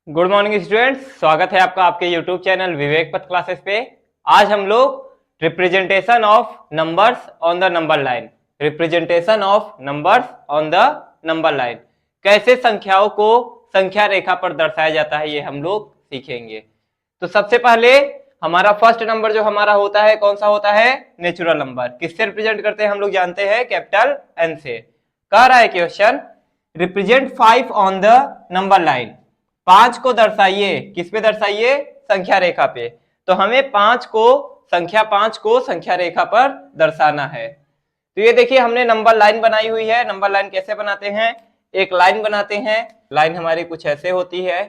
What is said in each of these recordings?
Good morning students, स्वागत है आपका आपके यूट्यूब चैनल विवेक पथ क्लासेस पे। आज हम लोग representation of numbers on the number line representation of numbers on the number line कैसे संख्याओं को संख्या रेखा पर दर्शाया जाता है, ये हम लोग सीखेंगे। तो सबसे पहले हमारा फर्स्ट नंबर जो हमारा होता है कौन सा होता है? Natural number. किससे रिप्रेजेंट करते हैं हम लोग जानते हैं, कैपिटल एन से। कह रहा है question, represent 5 on the number line. 5 को दर्शाइए, किस पे दर्शाइए? संख्या रेखा पे। तो हमें संख्या 5 को संख्या रेखा पर दर्शाना है। तो ये देखिए हमने नंबर लाइन बनाई हुई है। नंबर लाइन कैसे बनाते हैं? एक लाइन बनाते हैं। लाइन हमारी कुछ ऐसे होती है,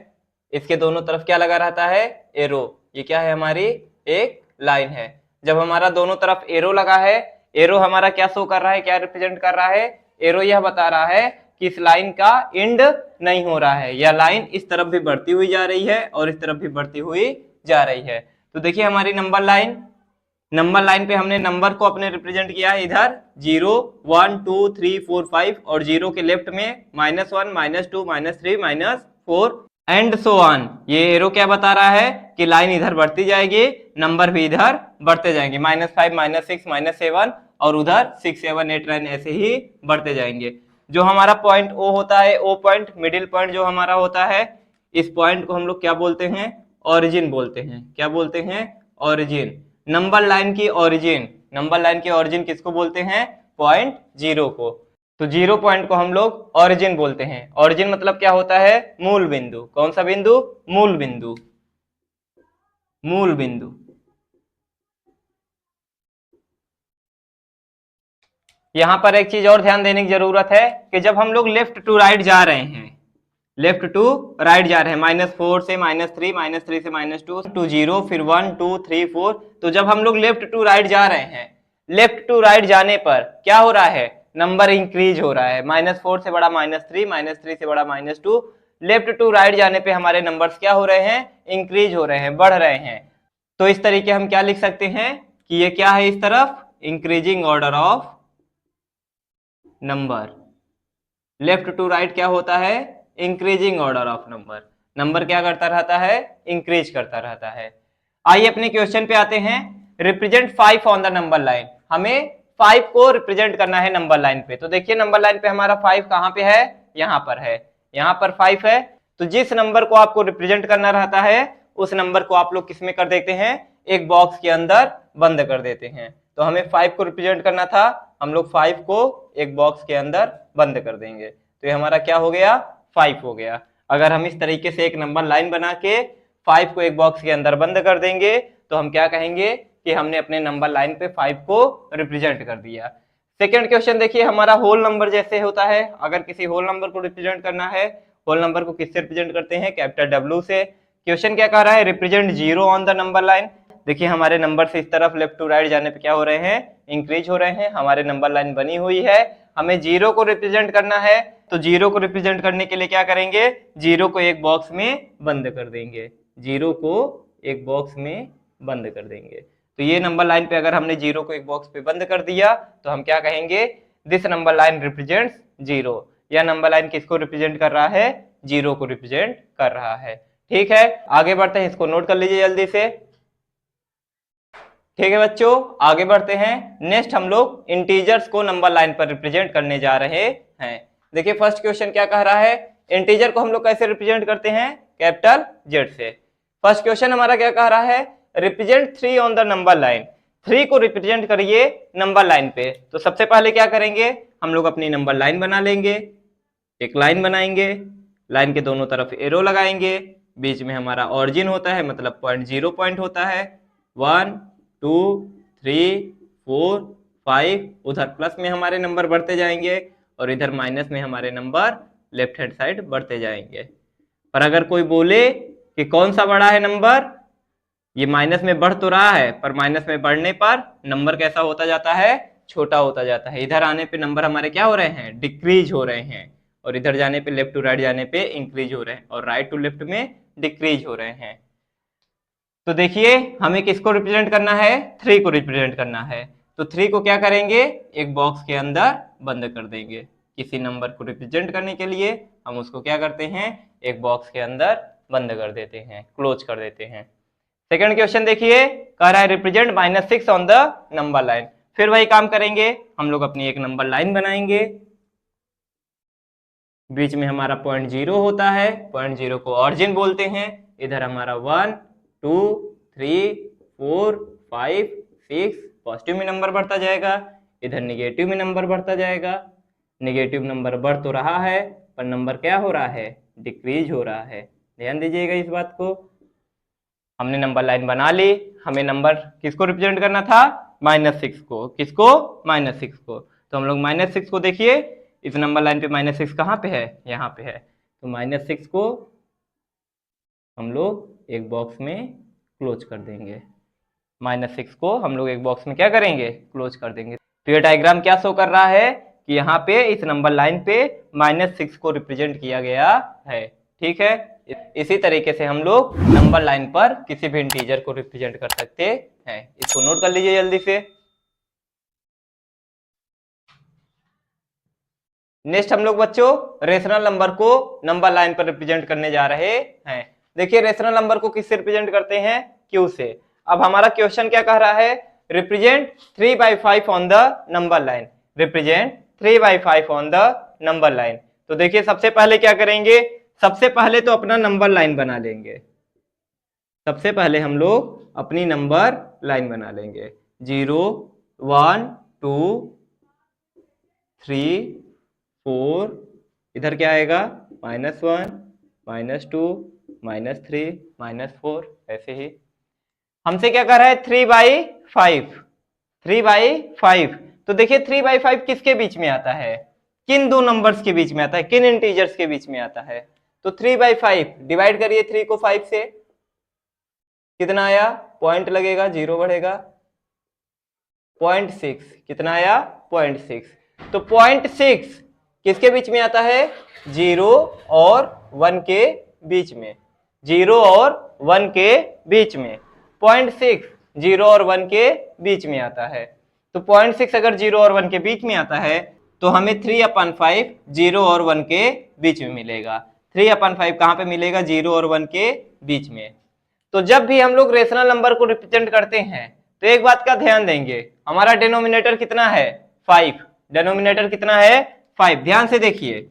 इसके दोनों तरफ क्या लगा रहता है? एरो। ये क्या है? हमारी एक लाइन है। जब हमारा दोनों तरफ एरो लगा है, एरो हमारा क्या शो कर रहा है, क्या रिप्रेजेंट कर रहा है? एरो यह बता रहा है कि इस लाइन का एंड नहीं हो रहा है, यह लाइन इस तरफ भी बढ़ती हुई जा रही है और इस तरफ भी बढ़ती हुई जा रही है। तो देखिए हमारी नंबर लाइन पे हमने नंबर को अपने रिप्रेजेंट किया है इधर 0 1 2 3 4 5 और 0 के लेफ्ट में -1 -2 -3 -4 एंड सो ऑन। ये एरो क्या बता रहा है कि लाइन इधर बढ़ती जाएगी, नंबर भी इधर बढ़ते जाएंगे, -5 -6 -7 और उधर 6 7 8 9 ऐसे ही बढ़ते जाएंगे। जो हमारा पॉइंट ओ होता है, ओ पॉइंट मिडिल पॉइंट जो हमारा होता है, इस पॉइंट को हम लोग क्या बोलते हैं? ओरिजिन बोलते हैं। क्या बोलते हैं? ओरिजिन। नंबर लाइन की ओरिजिन किसको बोलते हैं? पॉइंट 0 को। तो 0 पॉइंट को हम लोग ओरिजिन बोलते हैं। ओरिजिन मतलब क्या होता है? मूल बिंदु। कौन सा बिंदु? मूल बिंदु। मूल बिंदु। यहां पर एक चीज और ध्यान देने की जरूरत है कि जब हम लोग लेफ्ट टू राइट जा रहे हैं, लेफ्ट टू राइट जा रहे हैं, -4 से -3 -3 से -2 टू 0 फिर 1 2 3 4, तो जब हम लोग लेफ्ट टू राइट जा रहे हैं, लेफ्ट टू राइट जाने पर क्या हो रहा है? नंबर इंक्रीज हो रहा है। -4 से बड़ा -3 -3 से बड़ा -2, लेफ्ट टू राइट जाने पे हमारे नंबर्स क्या हो रहे हैं? इंक्रीज हो रहे हैं, बढ़ रहे हैं। तो इस तरीके हम क्या लिख सकते हैं कि ये क्या है? इस तरफ increasing order of number. Left to right क्या होता है? Increasing order of number. Number क्या करता रहता है? इंक्रीज करता रहता है। आइए अपने क्वेश्चन पे आते हैं। Represent 5 on the number line. हमें 5 को रिप्रेजेंट करना है नंबर लाइन पे। तो देखिए नंबर लाइन पे हमारा 5 कहां पे है? यहां पर है। यहां पर 5 है। तो जिस नंबर को आपको रिप्रेजेंट करना रहता है, उस नंबर को आप लोग किसमें कर देते हैं? एक बॉक्स के अंदर बंद कर देते हैं। तो हमें 5 को रिप्रेजेंट करना था, हम लोग 5 को एक बॉक्स के अंदर बंद कर देंगे। तो ये हमारा क्या हो गया? 5 हो गया। अगर हम इस तरीके से एक नंबर लाइन बना के 5 को एक बॉक्स के अंदर बंद कर देंगे तो हम क्या कहेंगे कि हमने अपने नंबर लाइन पे 5 को रिप्रेजेंट कर दिया। सेकेंड क्वेश्चन देखिए, हमारा होल नंबर जैसे होता है, अगर किसी होल नंबर को रिप्रेजेंट करना है, होल नंबर को किससे रिप्रेजेंट करते हैं? कैपिटल डब्ल्यू से। क्वेश्चन क्या कह रहा है? Represent 0 on the number line. देखिए हमारे नंबर से इस तरफ लेफ्ट टू राइट जाने पे क्या हो रहे हैं? इंक्रीज हो रहे हैं। हमारे नंबर लाइन बनी हुई है, हमें 0 को रिप्रेजेंट करना है। तो 0 को रिप्रेजेंट करने के लिए क्या करेंगे? 0 को एक बॉक्स में बंद कर देंगे। 0 को एक बॉक्स में बंद कर देंगे। तो ये नंबर लाइन पे अगर हमने 0 को एक बॉक्स पे बंद कर दिया तो हम क्या कहेंगे? This number line represents 0। यह नंबर लाइन किसको रिप्रेजेंट कर रहा है? 0 को रिप्रेजेंट कर रहा है। ठीक है, आगे बढ़ते हैं, इसको नोट कर लीजिए जल्दी से। ठीक है बच्चों, आगे बढ़ते हैं। नेक्स्ट हम लोग इंटीजर्स को नंबर लाइन पर रिप्रेजेंट करने जा रहे हैं। देखिए फर्स्ट क्वेश्चन क्या कह रहा है? इंटीजर को हम लोग कैसे रिप्रेजेंट करते हैं? कैपिटल जेड से। फर्स्ट क्वेश्चन हमारा क्या कह रहा है? Represent 3 on the number line. 3 को रिप्रेजेंट करिए नंबर लाइन पे। तो सबसे पहले क्या करेंगे? हम लोग अपनी नंबर लाइन बना लेंगे। एक लाइन बनाएंगे, लाइन के दोनों तरफ एरो लगाएंगे, बीच में हमारा ऑरिजिन होता है, मतलब पॉइंट 0 पॉइंट होता है। 1 2 3 4 5, उधर प्लस में हमारे नंबर बढ़ते जाएंगे और इधर माइनस में हमारे नंबर लेफ्ट हैंड साइड बढ़ते जाएंगे। पर अगर कोई बोले कि कौन सा बड़ा है नंबर, ये माइनस में बढ़ तो रहा है पर माइनस में बढ़ने पर नंबर कैसा होता जाता है? छोटा होता जाता है। इधर आने पे नंबर हमारे क्या हो रहे हैं? डिक्रीज हो रहे हैं, और इधर जाने पे लेफ्ट टू राइट जाने पे इंक्रीज हो रहे हैं, और राइट टू लेफ्ट में डिक्रीज हो रहे हैं। तो देखिए हमें किसको रिप्रेजेंट करना है? 3 को रिप्रेजेंट करना है। तो 3 को क्या करेंगे? एक बॉक्स के अंदर बंद कर देंगे। किसी नंबर को रिप्रेजेंट करने के लिए हम उसको क्या करते हैं? एक बॉक्स के अंदर बंद कर देते हैं, क्लोज कर देते हैं। सेकंड क्वेश्चन देखिए, कह रहा है represent -6 on the number line. फिर वही काम करेंगे, हम लोग अपनी एक नंबर लाइन बनाएंगे, बीच में हमारा पॉइंट 0 होता है, पॉइंट 0 को ऑरिजिन बोलते हैं। इधर हमारा 1 2 3 4 5 6 पॉजिटिव में नंबर बढ़ता जाएगा, इधर निगेटिव में नंबर बढ़ता जाएगा। निगेटिव नंबर बढ़ तो रहा है पर नंबर क्या हो रहा है, डिक्रीज हो रहा है। ध्यान दीजिएगा इस बात को। हमने नंबर लाइन बना ली, हमें नंबर किसको रिप्रेजेंट करना था, -6 को। किसको, -6 को। तो हम लोग -6 को देखिए, इस नंबर लाइन पे -6 कहाँ पे है, यहाँ पे है। तो -6 को हम लोग एक बॉक्स में क्लोज कर देंगे। -6 को हम लोग एक बॉक्स में क्या करेंगे, क्लोज कर देंगे। तो ये डायग्राम क्या शो कर रहा है कि यहाँ पे इस नंबर लाइन पे -6 को रिप्रेजेंट किया गया है। ठीक है, इसी तरीके से हम लोग नंबर लाइन पर किसी भी इंटीजर को रिप्रेजेंट कर सकते हैं। इसको नोट कर लीजिए जल्दी से। नेक्स्ट हम लोग बच्चों रेशनल नंबर को नंबर लाइन पर रिप्रेजेंट करने जा रहे हैं। देखिए रेशनल नंबर को किससे रिप्रेजेंट करते हैं, क्यू से। अब हमारा क्वेश्चन क्या कह रहा है, represent 3/5 on the number line. Represent 3/5 on the number line. तो देखिए सबसे पहले क्या करेंगे, सबसे पहले तो अपना नंबर लाइन बना लेंगे। सबसे पहले हम लोग अपनी नंबर लाइन बना लेंगे। 0 1 2 3 4, इधर क्या आएगा, -1 -2 -3 -4, ऐसे ही। हमसे क्या कर रहा है, 3/5। 3/5। तो देखिए 3/5 किसके बीच में आता है, किन दो नंबर्स के बीच में आता है, किन इंटीजर्स के बीच में आता है। तो 3/5 डिवाइड करिए 3 को 5 से, कितना आया, पॉइंट लगेगा, 0 बढ़ेगा। 0.6 कितना आया, 0.6। तो 0.6 किसके बीच में आता है, 0 और 1 के बीच में। 0 और 1 के बीच में 0.6 0 और 1 के बीच में आता है। तो 0.6 अगर 0 और 1 के बीच में आता है तो हमें 3/5 0 और 1 के बीच में मिलेगा। 3/5 कहाँ पे मिलेगा, 0 और 1 के बीच में। तो जब भी हम लोग रेशनल नंबर को रिप्रेजेंट करते हैं तो एक बात का ध्यान देंगे, हमारा डिनोमिनेटर कितना है, 5। डिनोमिनेटर कितना है, 5। ध्यान से देखिए,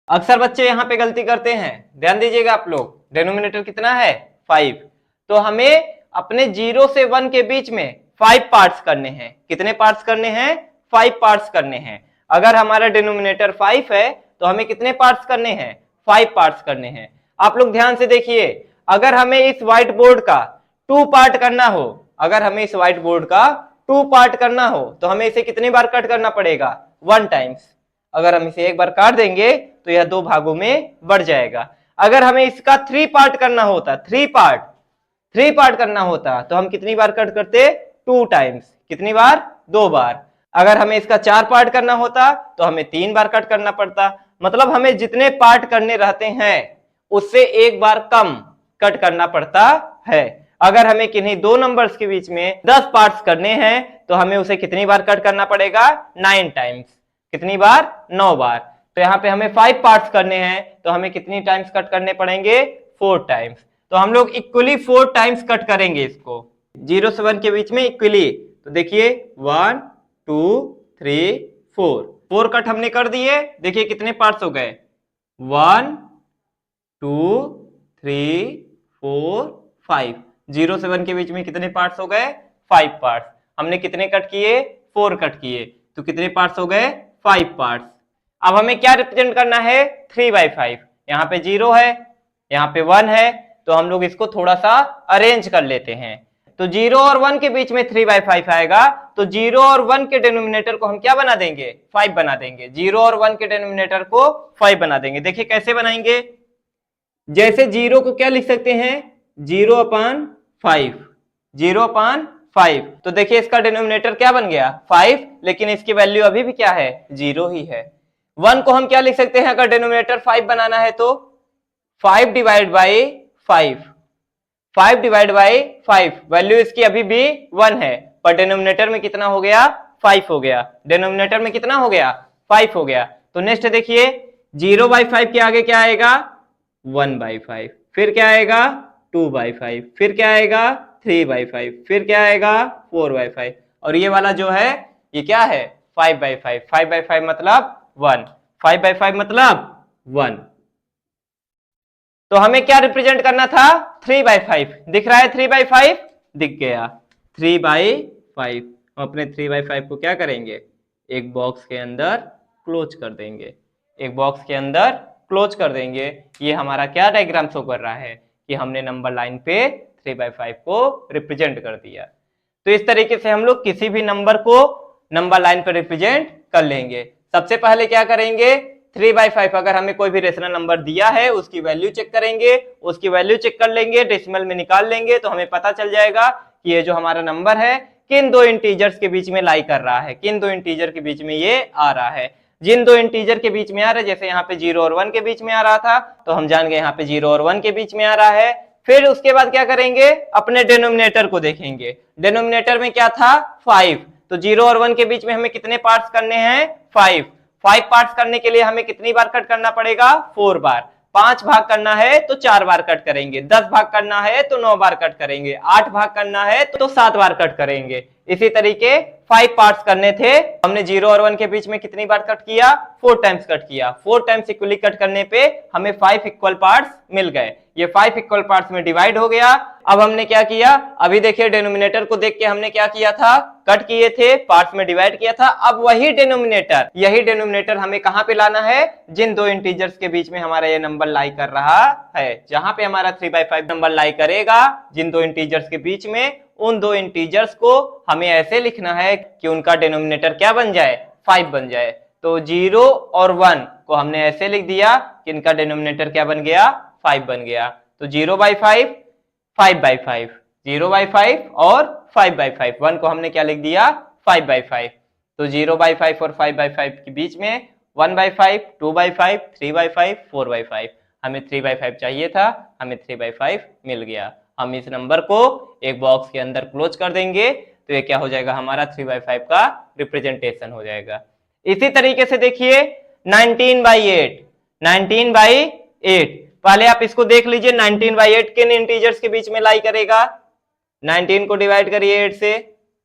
अक्सर बच्चे यहां पे गलती करते हैं, ध्यान दीजिएगा आप लोग। डिनोमिनेटर कितना है, 5। तो हमें अपने 0 से 1 के बीच में 5 पार्ट्स करने हैं। कितने पार्ट्स करने हैं, 5 पार्ट्स करने हैं। अगर हमारा डिनोमिनेटर 5 है तो हमें कितने पार्ट्स करने हैं, 5 पार्ट्स करने हैं। आप लोग ध्यान से देखिए, अगर हमें इस व्हाइट बोर्ड का 2 पार्ट करना हो, अगर हमें इस व्हाइट बोर्ड का 2 पार्ट करना हो तो हमें इसे कितनी बार कट करना पड़ेगा, 1 टाइम्स। अगर हम इसे एक बार काट देंगे तो यह 2 भागों में बढ़ जाएगा। अगर हमें इसका 3 पार्ट करना होता, 3 पार्ट करना होता तो हम कितनी बार कट करते, 2 टाइम्स। कितनी बार, 2 बार। अगर हमें इसका 4 पार्ट करना होता तो हमें 3 बार कट करना पड़ता। मतलब हमें जितने पार्ट करने रहते हैं उससे एक बार कम कट करना पड़ता है। अगर हमें किन्हीं दो नंबर्स के बीच में 10 पार्ट्स करने हैं तो हमें उसे कितनी बार कट करना पड़ेगा, 9 टाइम्स। कितनी बार, 9 बार। तो यहाँ पे हमें 5 पार्ट्स करने हैं तो हमें कितनी टाइम्स कट करने पड़ेंगे, 4 टाइम्स। तो हम लोग इक्वली 4 टाइम्स कट करेंगे इसको, 0 से 1 के बीच में इक्वली। तो देखिए 1 2 3 4 कट हमने कर दिए। देखिए कितने पार्ट्स हो गए, 1 2 3 4 5। 0 से 1 के बीच में कितने पार्ट्स हो गए, 5 पार्ट्स। हमने कितने कट किए, 4 कट किए। तो कितने पार्ट्स हो गए, 5 पार्ट्स। अब हमें क्या रिप्रेजेंट करना है, 3/5। यहाँ पे 0 है, यहाँ पे 1 है, तो हम लोग इसको थोड़ा सा अरेंज कर लेते हैं। तो 0 और 1 के बीच में 3/5 आएगा, तो 0 और 1 के डिनोमिनेटर को हम क्या बना देंगे, 5 बना देंगे। 0 और 1 के डिनोमिनेटर को 5 बना देंगे। देखिए कैसे बनाएंगे, जैसे 0 को क्या लिख सकते हैं, 0/5। 0/5। तो देखिए इसका डिनोमिनेटर क्या बन गया, 5, लेकिन इसकी वैल्यू अभी भी क्या है, 0 ही है। 1 को हम क्या लिख सकते हैं, अगर डिनोमिनेटर 5 बनाना है तो 5 divide by 5। 5 divide by 5, value इसकी अभी भी 1 है, पर डिनोमिनेटर में कितना हो गया, 5 हो गया। डिनोमिनेटर में कितना हो गया, 5 हो गया। तो नेक्स्ट देखिए 0/5 के आगे क्या आएगा, 1/5, फिर क्या आएगा 2/5, फिर क्या आएगा 3/5, फिर क्या आएगा 4/5, और ये वाला जो है ये क्या है 5/5, 5/5 मतलब 1, 5/5 मतलब 1। तो हमें क्या रिप्रेजेंट करना था 3/5, दिख रहा है 3/5, दिख गया 3/5। हम अपने 3/5 को क्या करेंगे एक बॉक्स के अंदर क्लोज कर देंगे, एक बॉक्स के अंदर क्लोज कर देंगे। ये हमारा क्या डायग्राम शो कर रहा है कि हमने नंबर लाइन पे 3/5 को रिप्रेजेंट कर दिया। तो इस तरीके से हम लोग किसी भी नंबर को नंबर लाइन पर रिप्रेजेंट कर लेंगे। सबसे पहले क्या करेंगे 3/5 अगर हमें कोई भी रेशनल नंबर दिया है उसकी वैल्यू चेक करेंगे, उसकी वैल्यू चेक कर लेंगे, डेसिमल में निकाल लेंगे तो हमें पता चल जाएगा कि ये जो हमारा नंबर है किन दो इंटीजर्स के बीच में लाई कर रहा है, किन दो इंटीजर के बीच में ये आ रहा है। जिन दो इंटीजर के बीच में आ रहा है, जैसे यहाँ पे 0 और 1 के बीच में आ रहा था तो हम जान गए यहाँ पे 0 और 1 के बीच में आ रहा है। फिर उसके बाद क्या करेंगे अपने डिनोमिनेटर को देखेंगे, डिनोमिनेटर में क्या था 5, तो 0 और 1 के बीच में हमें कितने पार्ट्स करने हैं 5 पार्ट्स करने के लिए हमें कितनी बार कट करना पड़ेगा 4 बार। 5 भाग करना है तो 4 बार कट करेंगे, 10 भाग करना है तो 9 बार कट करेंगे, 8 भाग करना है तो 7 बार कट करेंगे। इसी तरीके 5 पार्ट्स करने थे, हमने 0 और 1 के बीच में कितनी बार कट किया 4 टाइम्स कट किया, 4 टाइम्स इक्वली कट करने पे हमें 5 इक्वल पार्ट्स मिल गए, ये 5 इक्वल पार्ट्स में डिवाइड हो गया। अब हमने क्या किया, अभी देखिए डिनोमिनेटर को देख के हमने क्या किया था कट किए थे, पार्ट्स में डिवाइड किया था। अब वही डिनोमिनेटर, यही डिनोमिनेटर हमें कहां पे लाना है जिन दो इंटीजर्स के बीच में हमारा ये नंबर लाई कर रहा है, जहां पे हमारा 3/5 नंबर लाई करेगा जिन दो इंटीजर्स के बीच में, उन दो इंटीजर्स को हमें ऐसे लिखना है कि उनका डिनोमिनेटर क्या बन जाए 5 बन जाए। तो 0 और 1 को हमने ऐसे लिख दिया कि इनका डिनोमिनेटर क्या बन गया 5 बन गया। तो 0/5 5/5, 0/5 और 5/5, 1 को हमने क्या लिख दिया 5/5। तो 0/5 और 5/5 के बीच में 1/5, 2/5, 3/5, 4/5, हमें 3/5 चाहिए था, हमें 3/5 मिल गया। हम इस नंबर को एक बॉक्स के अंदर क्लोज कर देंगे तो ये क्या हो जाएगा हमारा 3/5 का रिप्रेजेंटेशन हो जाएगा। इसी तरीके से देखिए 19/8, 19/8, पहले आप इसको देख लीजिए 19/8 किन इंटीजर्स के बीच में लाई करेगा। 19 को डिवाइड करिए 8 से,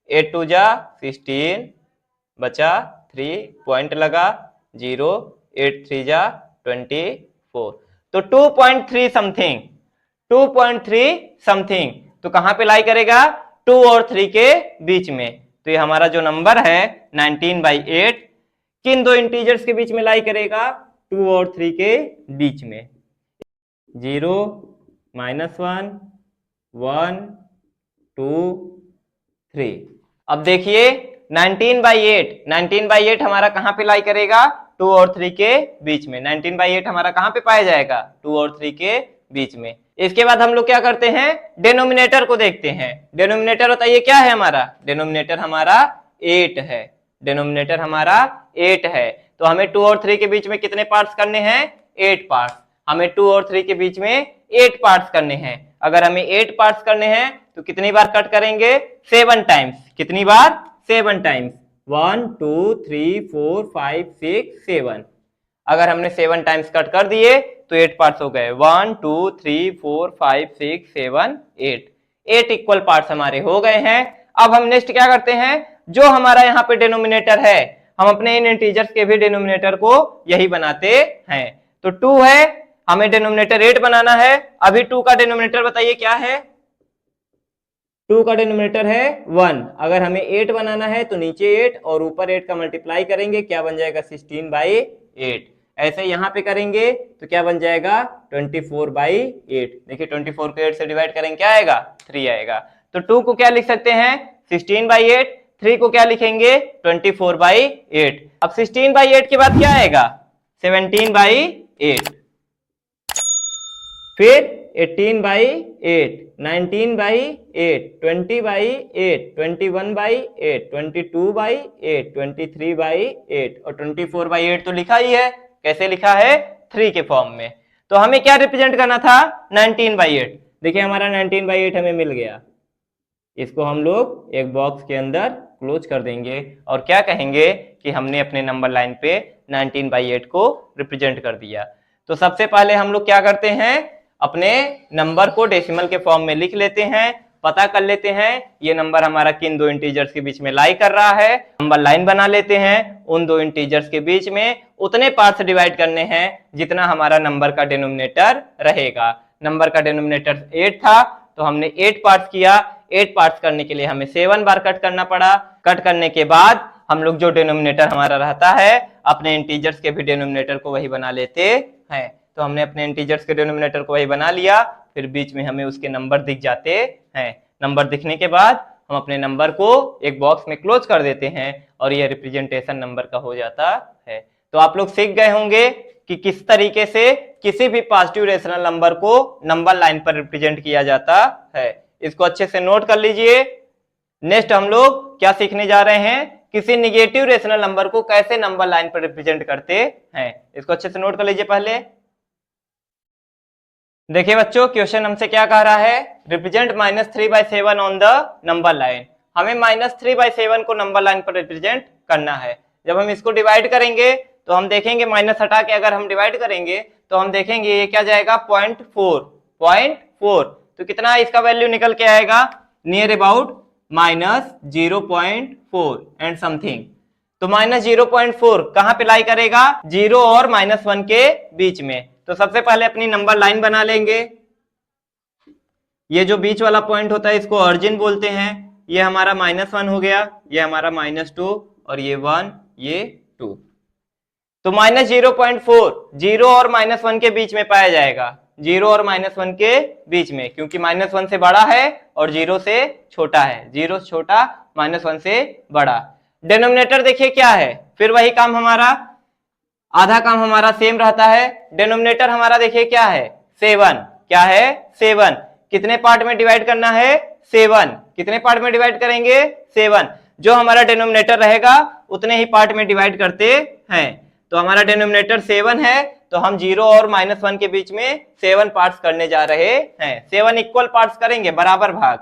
8 2 जा 16 बचा 3 पॉइंट लगा 0, 8 3 जा 24, तो 2.3 समथिंग, 2.3 समथिंग, तो कहां पे लाई करेगा 2 और 3 के बीच में। तो ये हमारा जो नंबर है 19/8 किन दो इंटीजर्स के बीच में लाई करेगा 2 और 3 के बीच में, 0 -1 1 2 3। अब देखिए 19/8 हमारा कहां पे लाई करेगा 2 और 3 के बीच में, 19/8 हमारा कहां पे पाया जाएगा 2 और 3 के बीच में। इसके बाद हम लोग क्या करते हैं डिनोमिनेटर को देखते हैं। डिनोमिनेटर बताइए क्या है हमारा, डिनोमिनेटर हमारा 8 है, डिनोमिनेटर हमारा 8 है। तो हमें 2 और 3 के बीच में कितने पार्ट्स करने हैं 8 पार्ट्स, हमें 2 और 3 के बीच में 8 पार्ट्स करने हैं। अगर हमें 8 पार्ट्स करने हैं तो कितनी बार कट करेंगे 7 टाइम्स, कितनी बार 7 टाइम्स, 1 2 3 4 5 6 7। अगर हमने 7 टाइम्स कट कर दिए तो 8 पार्ट्स हो गए, 1 2 3 4 5 6 7 8, 8 इक्वल पार्ट्स हमारे हो गए हैं। अब हम नेक्स्ट क्या करते हैं, जो हमारा यहाँ पे डिनोमिनेटर है हम अपने इन इंटीजर्स के भी डिनोमिनेटर को यही बनाते हैं। तो 2 है, हमें डिनोमिनेटर 8 बनाना है। अभी 2 का डिनोमिनेटर बताइए क्या है, 2 का डिनोमिनेटर है 1। अगर हमें 8 बनाना है तो नीचे 8 और ऊपर 8 का मल्टीप्लाई करेंगे, क्या बन जाएगा 16/8। ऐसे यहां पे करेंगे तो क्या बन जाएगा 24/8। देखिए 24 को 8 से डिवाइड करेंगे क्या आएगा 3 आएगा। तो 2 को क्या लिख सकते हैं 16/8, 3 को क्या लिखेंगे 24/8। अब 16/8 के बाद क्या आएगा 17/8, फिर 18/8, 19/8, 20/8, 21/8, 22/8, 23/8 और 24/8 तो लिखा ही है। कैसे लिखा है 3 के फॉर्म में। तो हमें क्या रिप्रेजेंट करना था 19/8। देखिए हमारा 19/8 हमें मिल गया, इसको हम लोग एक बॉक्स के अंदर क्लोज कर देंगे और क्या कहेंगे कि हमने अपने नंबर लाइन पे 19/8 को रिप्रेजेंट कर दिया। तो सबसे पहले हम लोग क्या करते हैं, अपने नंबर को डेसिमल के फॉर्म में लिख लेते हैं, पता कर लेते हैं ये नंबर हमारा किन दो इंटीजर्स के बीच में लाई कर रहा है, नंबर लाइन बना लेते हैं, उन दो इंटीजर्स के बीच में उतने पार्ट्स डिवाइड करने हैं जितना हमारा नंबर का डिनोमिनेटर रहेगा। नंबर का डिनोमिनेटर 8 था तो हमने 8 पार्ट्स किया, 8 पार्ट्स करने के लिए हमें 7 बार कट करना पड़ा। कट करने के बाद हम लोग जो डिनोमिनेटर हमारा रहता है अपने इंटीजर्स के भी डिनोमिनेटर को वही बना लेते हैं। तो हमने अपने इंटीजर्स के डिनोमिनेटर को वही बना लिया, फिर बीच में हमें उसके नंबर दिख जाते हैं। नंबर दिखने के बाद हम अपने नंबर को एक बॉक्स में क्लोज कर देते हैं और यह रिप्रेजेंटेशन नंबर का हो जाता है। तो आप लोग सीख गए होंगे कि किस तरीके से किसी भी पॉजिटिव रेशनल नंबर को नंबर लाइन पर रिप्रेजेंट किया जाता है। इसको अच्छे से नोट कर लीजिए। नेक्स्ट हम लोग क्या सीखने जा रहे हैं, किसी निगेटिव रेशनल नंबर को कैसे नंबर लाइन पर रिप्रेजेंट करते हैं। इसको अच्छे से नोट कर लीजिए। पहले देखिए बच्चों, क्वेश्चन हमसे क्या कह रहा है, represent -3/7 on the number line. हमें -3/7 को नंबर लाइन पर रिप्रेजेंट करना है। जब हम इसको डिवाइड करेंगे तो हम देखेंगे, माइनस हटा के अगर हम डिवाइड करेंगे तो हम देखेंगे ये क्या जाएगा, 0.4। तो कितना इसका वैल्यू निकल के आएगा, नियर अबाउट -0.4 एंड समथिंग। तो -0.4 कहां पे लाई करेगा, 0 और -1 के बीच में। तो सबसे पहले अपनी नंबर लाइन बना लेंगे। ये जो बीच वाला पॉइंट होता है इसको ऑरिजिन बोलते हैं। ये हमारा -1 हो गया, ये हमारा -2 और ये 1, ये 2। तो -0.4 0 और -1 के बीच में पाया जाएगा, 0 और -1 के बीच में, क्योंकि -1 से बड़ा है और 0 से छोटा है। 0 छोटा, -1 से बड़ा। डिनोमिनेटर देखिए क्या है, फिर वही काम हमारा, आधा काम हमारा सेम रहता है। डिनोमिनेटर हमारा देखिए क्या है, 7। क्या है, 7। कितने पार्ट में डिवाइड करना है, 7। कितने पार्ट में डिवाइड करेंगे, 7। जो हमारा डिनोमिनेटर रहेगा उतने ही पार्ट में डिवाइड करते हैं। तो हमारा डिनोमिनेटर 7 है, तो हम 0 और -1 के बीच में 7 पार्ट्स करने जा रहे हैं। 7 इक्वल पार्ट्स करेंगे, बराबर भाग।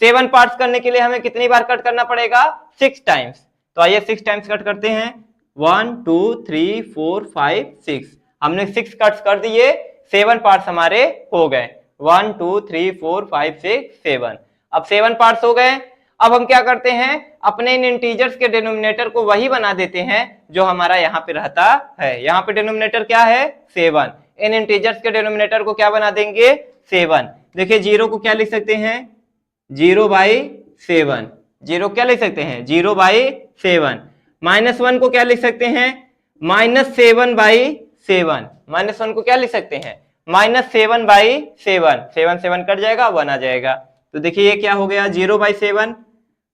7 पार्ट्स करने के लिए हमें कितनी बार कट करना पड़ेगा, 6 टाइम्स। तो आइए 6 टाइम्स कट करते हैं। 1 2 3 4 5 6। हमने 6 कट्स कर दिए, 7 पार्ट्स हमारे हो गए। 1 2 3 4 5 6 7। अब 7 पार्ट्स हो गए। अब हम क्या करते हैं, अपने इन इंटीजर्स के डिनोमिनेटर को वही बना देते हैं जो हमारा यहाँ पे रहता है। यहाँ पे डिनोमिनेटर क्या है, 7। इन इंटीजर्स के डिनोमिनेटर को क्या बना देंगे, 7। देखिए 0 को क्या लिख सकते हैं, 0/7। 0 क्या लिख सकते हैं, 0/7। -1 को क्या लिख सकते हैं, -7/7। -1 को क्या लिख सकते हैं, -7/7। 7 7 कट जाएगा, 1 आ जाएगा। तो देखिए ये क्या हो गया, 0/7,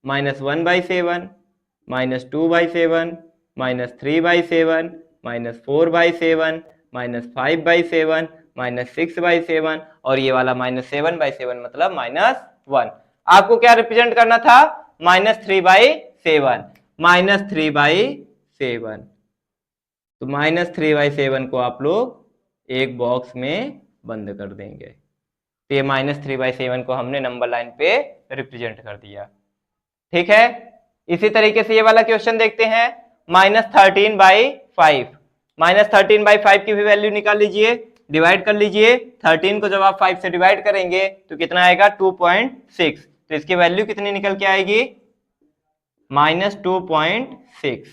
-1/7, -2/7, -3/7, -4/7, -5/7, -6/7 और ये वाला -7/7 मतलब -1। आपको क्या रिप्रेजेंट करना था, -3/7। -3/7। तो -3/7 को आप लोग एक बॉक्स में बंद कर देंगे। तो ये -3/7 को हमने नंबर लाइन पे रिप्रेजेंट कर दिया। ठीक है, इसी तरीके से ये वाला क्वेश्चन देखते हैं, -13/5। -13/5 की भी वैल्यू निकाल लीजिए, डिवाइड कर लीजिए। 13 को जब आप 5 से डिवाइड करेंगे तो कितना आएगा, 2.6। तो इसकी वैल्यू कितनी निकल के आएगी, -2.6,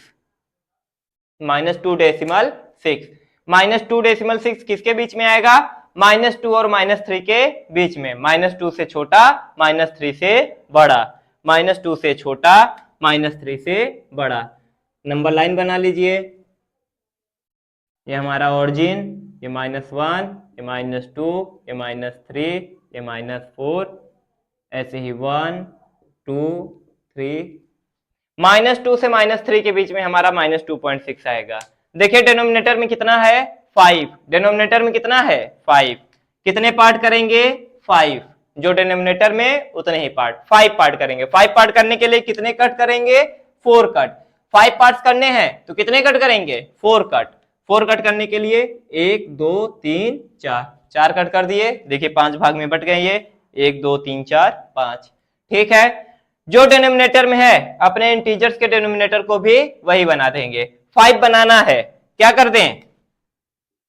-2.6। -2.6 किसके बीच में आएगा, -2 और -3 के बीच में। -2 से छोटा, -3 से बड़ा। -2 से छोटा, -3 से बड़ा। नंबर लाइन बना लीजिए। ये हमारा ऑरिजिन, ये -1, ये -2, ये -3, ये -4, ऐसे ही 1 2 3। -2 से -3 के बीच में हमारा -2.6 आएगा। देखिए डिनोमिनेटर में कितना है, 5। डिनोमिनेटर में कितना है, 5। कितने पार्ट करेंगे, 5। जो डिनोमिनेटर में उतने ही पार्ट, 5 पार्ट करेंगे। 5 पार्ट करने के लिए कितने कट करेंगे, 4 कट। 5 पार्ट्स करने हैं तो कितने कट करेंगे, 4 कट। 4 कट करने के लिए 1 2 3 4, 4 कट कर दिए। देखिए 5 भाग में बट गए ये, 1 2 3 4 5। ठीक है, जो डिनोमिनेटर में है अपने इंटीजर्स के डिनोमिनेटर को भी वही बना देंगे। 5 बनाना है, क्या कर दें,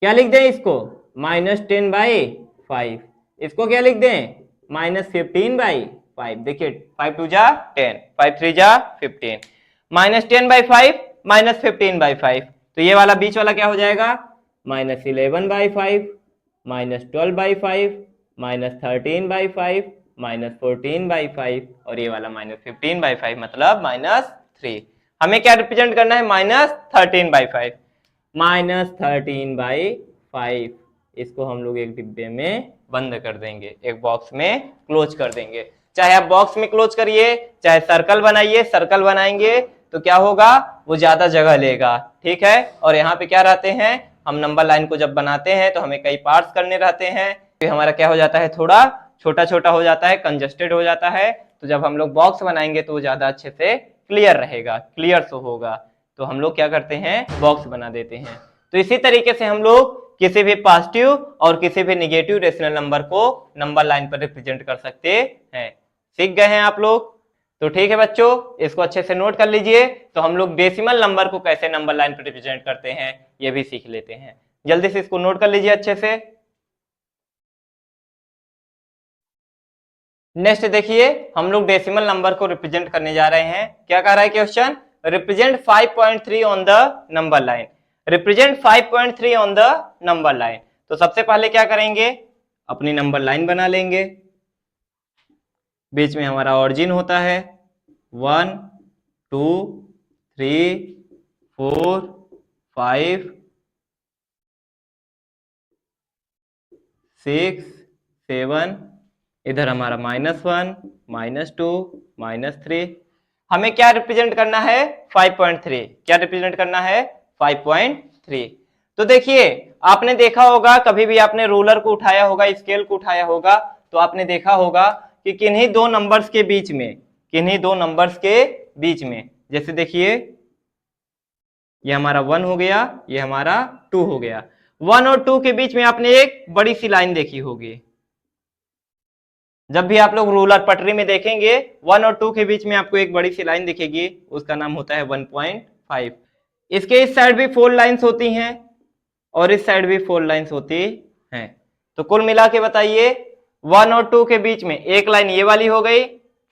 क्या लिख दें इसको, -10/5। इसको क्या लिख दें, -15/5। देखिए 5 2 जा 10, 5 3 जा 15, -10/5 -15/5। तो ये वाला बीच वाला क्या हो जाएगा, -11/5 -12/5 -13/5 -14/5 और ये वाला -15/5 मतलब -3। हमें क्या रिप्रेजेंट करना है, -13/5। -13/5 इसको हम लोग एक डिब्बे में बंद कर देंगे, एक बॉक्स में क्लोज कर देंगे। चाहे आप बॉक्स में क्लोज करिए, चाहे सर्कल बनाइए, सर्कल बनाएंगे तो क्या होगा, वो ज्यादा जगह लेगा, ठीक है। और यहाँ पे क्या रहते हैं, हम नंबर लाइन को जब बनाते हैं तो हमें कई पार्ट्स करने रहते हैं, तो हमारा क्या हो जाता है, थोड़ा छोटा छोटा हो जाता है, कंजस्टेड हो जाता है। तो जब हम लोग बॉक्स बनाएंगे तो वो ज्यादा अच्छे से क्लियर रहेगा, क्लियर शो होगा। तो हम लोग क्या करते हैं, बॉक्स बना देते हैं। तो इसी तरीके से हम लोग किसी भी पॉजिटिव और किसी भी निगेटिव रेशनल नंबर को नंबर लाइन पर रिप्रेजेंट कर सकते हैं। सीख गए हैं आप लोग, तो ठीक है बच्चों, इसको अच्छे से नोट कर लीजिए। तो हम लोग डेसिमल नंबर को कैसे नंबर लाइन पर रिप्रेजेंट करते हैं ये भी सीख लेते हैं। जल्दी से इसको नोट कर लीजिए अच्छे से। नेक्स्ट देखिए, हम लोग डेसिमल नंबर को रिप्रेजेंट करने जा रहे हैं। क्या कह रहा है question, represent 5.3 on the number line. Represent 5.3 on the number line. तो सबसे पहले क्या करेंगे, अपनी नंबर लाइन बना लेंगे। बीच में हमारा ऑरिजिन होता है 1 2 3 4 5 6 7, इधर हमारा -1 -2 -3। हमें क्या रिप्रेजेंट करना है, 5.3। क्या रिप्रेजेंट करना है, 5.3। तो देखिए, आपने देखा होगा, कभी भी आपने रूलर को उठाया होगा, स्केल को उठाया होगा, तो आपने देखा होगा कि किन्हीं दो नंबर्स के बीच में, किन्हीं दो नंबर्स के बीच में, जैसे देखिए ये हमारा 1 हो गया, ये हमारा 2 हो गया। 1 और 2 के बीच में आपने एक बड़ी सी लाइन देखी होगी। जब भी आप लोग रूलर पटरी में देखेंगे 1 और 2 के बीच में आपको एक बड़ी सी लाइन दिखेगी, उसका नाम होता है 1.5। इसके इस साइड भी 4 लाइंस होती हैं और इस साइड भी 4 लाइंस होती हैं। तो कुल मिला के बताइए, 1 और 2 के बीच में एक लाइन ये वाली हो गई,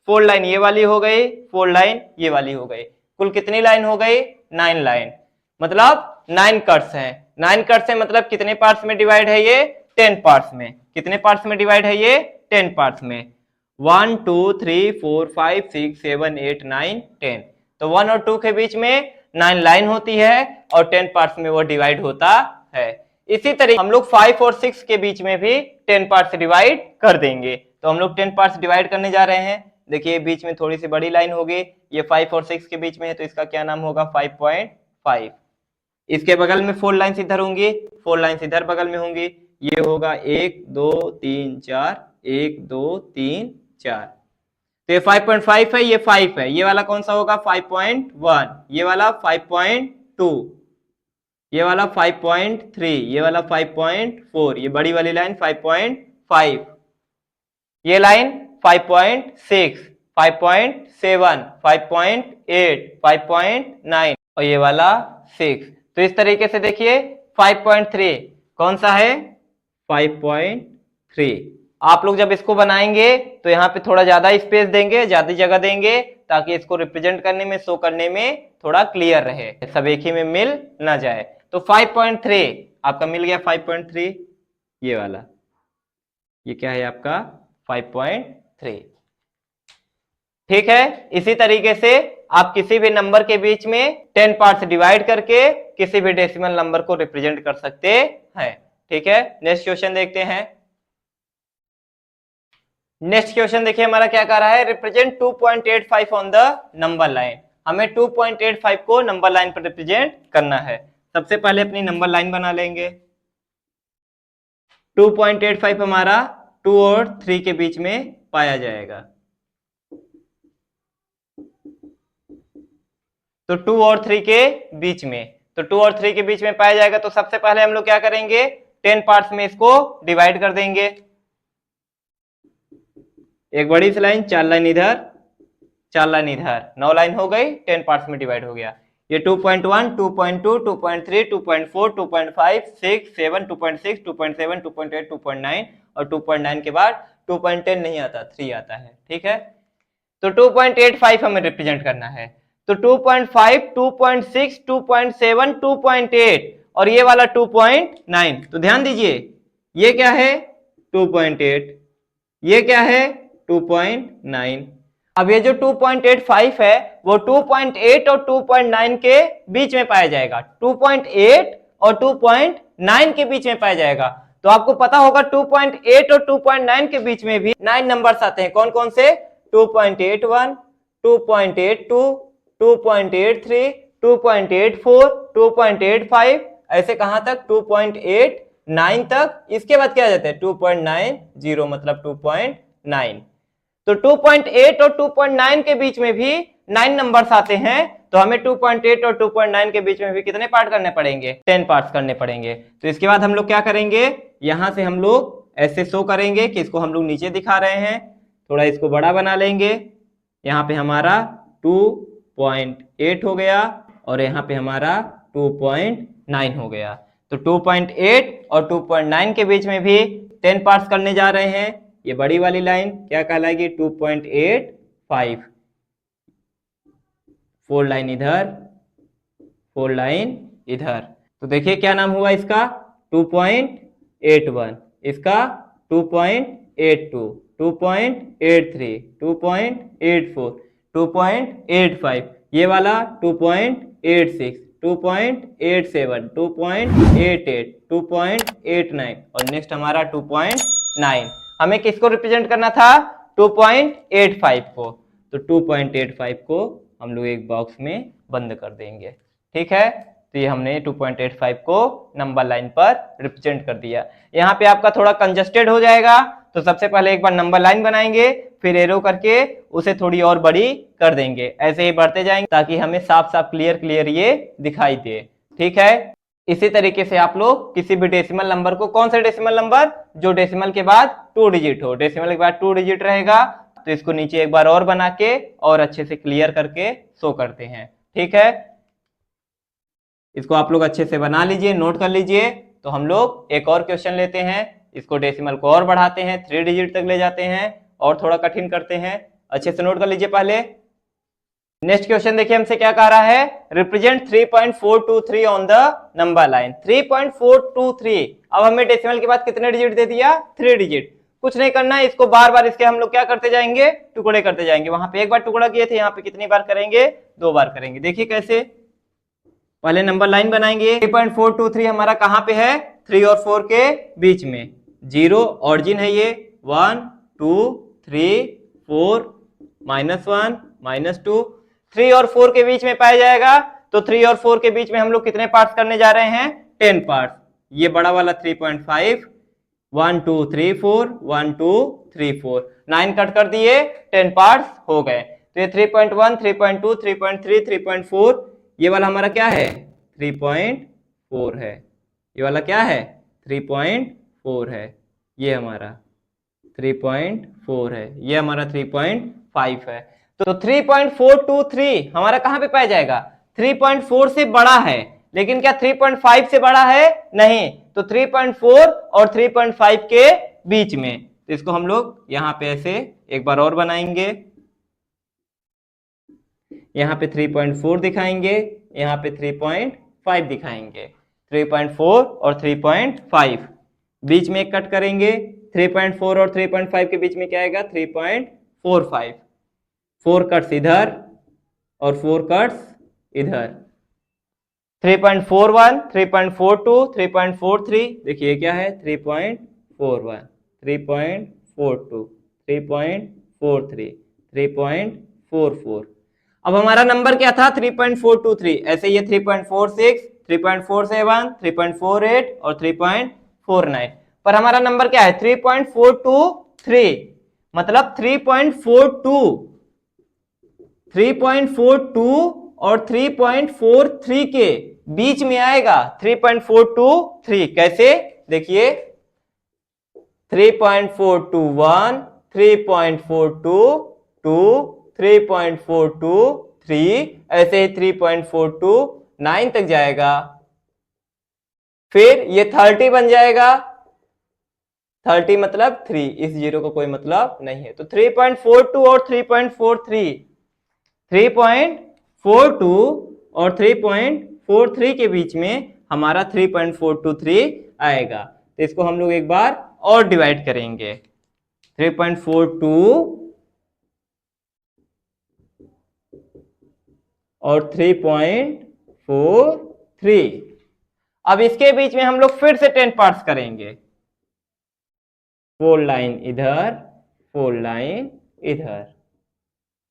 4 लाइन ये वाली हो गई, 4 लाइन ये वाली हो गई। कुल कितनी लाइन हो गई, 9 लाइन। मतलब 9 कट्स हैं। 9 कट्स है मतलब कितने पार्ट्स में डिवाइड है ये, 10 पार्ट्स में। कितने पार्ट्स में डिवाइड है ये, 10 पार्ट्स में। 1 2 3 4 5 6 7 8 9 10। तो 1 और 2 के बीच में 9 लाइन होती है और 10 पार्ट्स में वो डिवाइड होता है। इसी तरीके हम लोग 5 और 6 के बीच में भी 10 पार्ट्स डिवाइड कर देंगे। तो हम लोग 10 पार्ट्स डिवाइड करने जा रहे हैं। देखिए बीच में थोड़ी सी बड़ी लाइन होगी, ये 5 और 6 के बीच में है, तो इसका क्या नाम होगा, 5.5। इसके बगल में 4 लाइन्स इधर होंगी, 4 लाइन्स इधर बगल में होंगी। ये होगा 1 2 3 4, 1 2 3 4। तो ये 5.5 है, ये 5 है। ये वाला कौन सा होगा, 5.1। ये वाला 5.2, ये वाला 5.3, ये वाला 5.4, ये बड़ी वाली लाइन 5.5, ये लाइन 5.6, 5.7, 5.8, 5.9 और ये वाला 6। तो इस तरीके से देखिए 5.3 कौन सा है, 5.3। आप लोग जब इसको बनाएंगे तो यहाँ पे थोड़ा ज्यादा स्पेस देंगे, ज्यादा जगह देंगे, ताकि इसको रिप्रेजेंट करने में, शो करने में थोड़ा क्लियर रहे, सब एक ही में मिल ना जाए। तो 5.3 आपका मिल गया, 5.3 ये वाला, ये क्या है आपका 5.3। ठीक है। इसी तरीके से आप किसी भी नंबर के बीच में 10 पार्ट्स डिवाइड करके किसी भी डेसिमल नंबर को रिप्रेजेंट कर सकते हैं। ठीक है, नेक्स्ट क्वेश्चन देखते हैं। नेक्स्ट क्वेश्चन देखिए हमारा क्या कह रहा है, represent 2.85 on the number line. हमें 2.85 को नंबर लाइन पर रिप्रेजेंट करना है। सबसे पहले अपनी नंबर लाइन बना लेंगे। 2.85 हमारा 2 और 3 के बीच में पाया जाएगा। तो 2 और 3 के बीच में, तो 2 और 3 के बीच में पाया जाएगा। तो सबसे पहले हम लोग क्या करेंगे, 10 पार्ट्स में इसको डिवाइड कर देंगे। एक बड़ी सी लाइन, 4 लाइन इधर, 4 लाइन इधर, 9 लाइन हो गई, 10 पार्ट्स में डिवाइड हो गया। ये 2.1, 2.2, 2.3, 2.4, 2.5, 6, 7, 2.6, 2.7, 2.8, 2.9 और 2.9 के बाद 2.10 नहीं आता, 3 आता है। ठीक है, तो 2.85 हमें रिप्रेजेंट करना है। तो 2.5, 2.6, 2.7, 2.8 और ये वाला 2.9। तो ध्यान दीजिए, ये क्या है 2.8, ये क्या है 2.9। अब ये जो 2.85 है वो 2.8 और 2.9 के बीच में पाया जाएगा, 2.8 और 2.9 के बीच में पाया जाएगा। तो आपको पता होगा 2.8 और 2.9 के बीच में भी 9 नंबर्स आते हैं। कौन कौन से? 2.81, 2.82, 2.83, 2.84, 2.85, ऐसे कहां तक 2.89 तक। इसके बाद क्या आ जाता है 2.90, मतलब 2.9। तो 2.8 और 2.9 के बीच में भी 9 नंबर्स आते हैं। तो हमें 2.8 और 2.9 के बीच में भी कितने पार्ट करने पड़ेंगे? 10 पार्ट्स करने पड़ेंगे। तो इसके बाद हम लोग क्या करेंगे, यहां से हम लोग ऐसे शो करेंगे कि इसको हम लोग नीचे दिखा रहे हैं, थोड़ा इसको बड़ा बना लेंगे। यहाँ पे हमारा 2.8 हो गया और यहाँ पे हमारा 2.9 हो गया। तो 2.8 और 2.9 के बीच में भी 10 पार्ट्स करने जा रहे हैं। ये बड़ी वाली लाइन क्या कहलाएगी? 2.85। 4 लाइन इधर, 4 लाइन इधर। तो देखिए क्या नाम हुआ इसका? 2.81, इसका 2.82, 2.83, 2.84, 2.85, ये वाला 2.86, 2.87, 2.88, 2.89 और नेक्स्ट हमारा 2.9। हमें किसको रिप्रेजेंट करना था? 2.85 को। तो 2.85 को हम लोग एक बॉक्स में बंद कर देंगे। ठीक है, तो ये हमने 2.85 को नंबर लाइन पर रिप्रेजेंट कर दिया। यहाँ पे आपका थोड़ा कंजस्टेड हो जाएगा, तो सबसे पहले एक बार नंबर लाइन बनाएंगे, फिर एरो करके उसे थोड़ी और बड़ी कर देंगे। ऐसे ही बढ़ते जाएंगे ताकि हमें साफ साफ क्लियर ये दिखाई दे। ठीक है, इसी तरीके से आप लोग किसी भी डेसिमल नंबर को, कौन सा डेसिमल नंबर? जो डेसिमल के बाद 2 डिजिट हो। डेसिमल के बाद 2 डिजिट रहेगा तो इसको नीचे एक बार और बना के और अच्छे से क्लियर करके शो करते हैं। ठीक है, इसको आप लोग अच्छे से बना लीजिए, नोट कर लीजिए। तो हम लोग एक और क्वेश्चन लेते हैं, इसको डेसिमल को और बढ़ाते हैं, 3 डिजिट तक ले जाते हैं और थोड़ा कठिन करते हैं। अच्छे से नोट कर लीजिए पहले। नेक्स्ट क्वेश्चन देखिए हमसे क्या कह रहा है, represent 3.423 on the number line. 3.423, अब हमें डेसिमल के बाद कितने डिजिट दे दिया? 3 डिजिट। कुछ नहीं करना है, इसको बार बार इसके हम लोग क्या करते जाएंगे? टुकड़े करते जाएंगे। वहां पे एक बार टुकड़ा किए थे, यहाँ पे कितनी बार करेंगे? 2 बार करेंगे। देखिए कैसे, पहले नंबर लाइन बनाएंगे। 3.423 हमारा कहां पे है? 3 और 4 के बीच में। 0 ऑरिजिन है ये, 1 2 3 4 -1 -2, 3 और 4 के बीच में पाया जाएगा। तो 3 और 4 के बीच में हम लोग कितने पार्ट्स करने जा रहे हैं? 10 पार्ट्स। ये बड़ा वाला 3.5, 1 2 3 4, 1 2 3 4, 9 कट कर दिए, 10 पार्ट्स हो गए। तो ये 3.1, 3.2, 3.3, 3.4, ये वाला हमारा क्या है? 3.4 है। ये वाला क्या है? 3.4 है। ये हमारा 3.4 है, ये हमारा 3.5 है। तो 3.423 हमारा कहां पे पाया जाएगा? 3.4 से बड़ा है, लेकिन क्या 3.5 से बड़ा है? नहीं। तो 3.4 और 3.5 के बीच में। तो इसको हम लोग यहां पे ऐसे एक बार और बनाएंगे। यहाँ पे 3.4 दिखाएंगे, यहाँ पे 3.5 दिखाएंगे। 3.4 और 3.5 बीच में एक कट करेंगे। 3.4 और 3.5 के बीच में क्या आएगा? 3.45। 4 कट्स इधर और 4 कट्स इधर। 3.41, 3.42, 3.43, देखिए क्या है? 3.41, 3.42, 3.43, 3.44। अब हमारा नंबर क्या था? 3.423। ऐसे ये 3.46, 3.47, 3.48 और 3.49। पर हमारा नंबर क्या है? 3.423, मतलब 3.42 और 3.43 के बीच में आएगा। 3.423 कैसे? देखिए 3.421, 3.422, 3.42, 3, ऐसे ही 3.42 9 तक जाएगा, फिर ये 30 बन जाएगा, 30 मतलब 3, इस जीरो का कोई मतलब नहीं है, तो 3.42 और 3.43, 3.42 और 3.43 के बीच में हमारा 3.423 आएगा। तो इसको हम लोग एक बार और डिवाइड करेंगे, 3.42 और 3.43। अब इसके बीच में हम लोग फिर से 10 पार्ट्स करेंगे, 4 लाइन इधर, 4 लाइन इधर,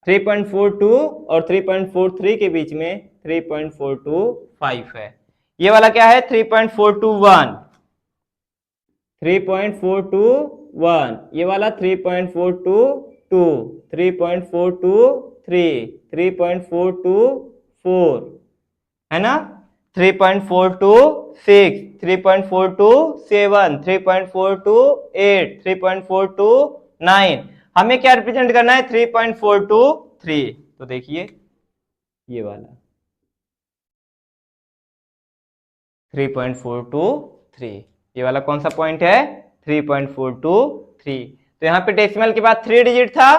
3.42 और 3.43 के बीच में 3.425 है। ये वाला क्या है, 3.421, 3.421, ये वाला 3.422, 3.423, 3.424 है ना, 3.426, 3.427, 3.428, 3.429, हमें क्या रिप्रेजेंट करना है, 3.423। तो देखिए ये वाला 3.423, ये वाला कौन सा पॉइंट है, 3.423। तो यहाँ पे डेसिमल के बाद 3 डिजिट था,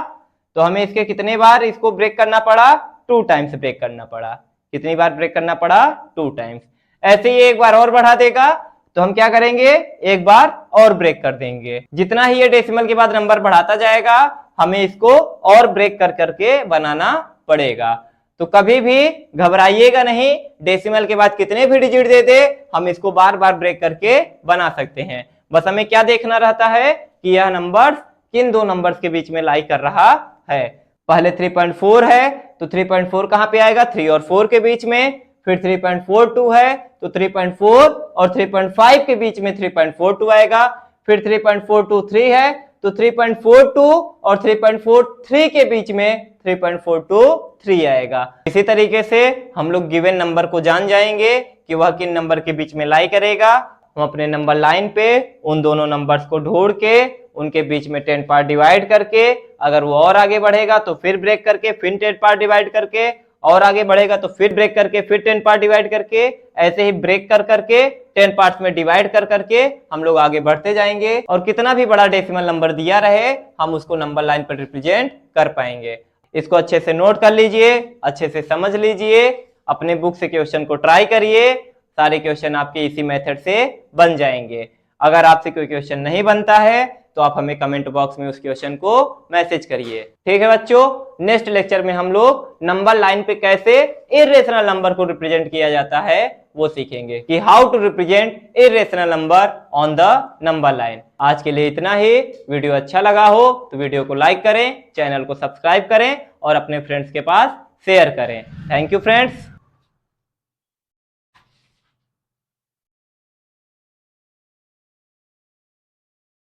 तो हमें इसके कितने बार इसको ब्रेक करना पड़ा, 2 टाइम्स ब्रेक करना पड़ा। कितनी बार ब्रेक करना पड़ा, 2 टाइम्स। ऐसे ही एक बार और बढ़ा देगा तो हम क्या करेंगे, एक बार और ब्रेक कर देंगे। जितना ही ये डेसिमल के बाद नंबर बढ़ाता जाएगा हमें इसको और ब्रेक कर करके बनाना पड़ेगा। तो कभी भी घबराइएगा नहीं, डेसिमल के बाद कितने भी डिजिट दे दे हम इसको बार बार ब्रेक करके बना सकते हैं। बस हमें क्या देखना रहता है कि यह नंबर किन दो नंबर्स के बीच में लाई कर रहा है। पहले 3.4 है तो 3.4 कहां पे आएगा, 3 और 4 के बीच में। फिर 3.42 है तो 3.4 और 3.5 के बीच में 3.42 आएगा। फिर 3.423 है तो 3.42 और 3.43 के बीच में 3.423 आएगा। इसी तरीके से हम लोग गिवन नंबर को जान जाएंगे कि वह किन नंबर के बीच में लाई करेगा। हम अपने नंबर लाइन पे उन दोनों नंबर्स को ढूंढ के उनके बीच में 10 पार्ट डिवाइड करके, अगर वो और आगे बढ़ेगा तो फिर ब्रेक करके, फिर 10 पार्ट डिवाइड करके, और आगे बढ़ेगा तो फिर ब्रेक करके, फिर 10 पार्ट डिवाइड करके, ऐसे ही ब्रेक कर करके 10 पार्ट्स में डिवाइड कर करके हम लोग आगे बढ़ते जाएंगे। और कितना भी बड़ा डेसिमल नंबर दिया रहे हम उसको नंबर लाइन पर रिप्रेजेंट कर पाएंगे। इसको अच्छे से नोट कर लीजिए, अच्छे से समझ लीजिए, अपने बुक से क्वेश्चन को ट्राई करिए, सारे क्वेश्चन आपके इसी मेथड से बन जाएंगे। अगर आपसे कोई क्वेश्चन नहीं बनता है तो आप हमें कमेंट बॉक्स में उस क्वेश्चन को मैसेज करिए। ठीक है बच्चों, नेक्स्ट लेक्चर में हम लोग नंबर लाइन पे कैसे इर्रेशनल नंबर को रिप्रेजेंट किया जाता है वो सीखेंगे कि how to represent irrational number on the number line. आज के लिए इतना ही। वीडियो अच्छा लगा हो तो वीडियो को लाइक करें, चैनल को सब्सक्राइब करें और अपने फ्रेंड्स के पास शेयर करें। Thank you friends.